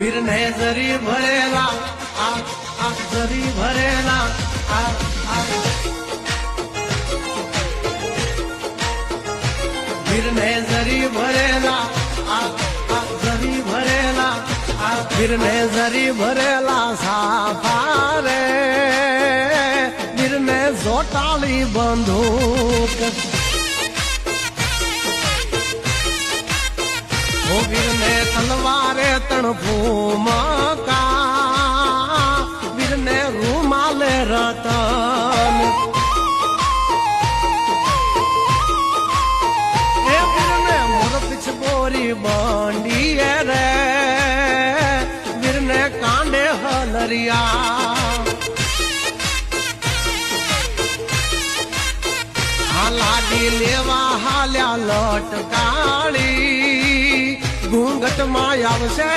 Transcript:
વીર ને જરી ભરેલા આ જરી ભરેલા વીર ને જરી ભરેલા આ જરી ભરેલા વીર ને જરી ભરેલા સાફા રે વીર ને જોટાળી બંદૂક વીર ને તલવારે તણફૂમકા વીર ને રૂમાલે રતન એ વીર ને મોર પીછ બોરી બંડી રે વીર ને કાંડે હલરિયા લાડી લેવા હાલ્યા લટકાળી ઘૂંઘટ માં આવશે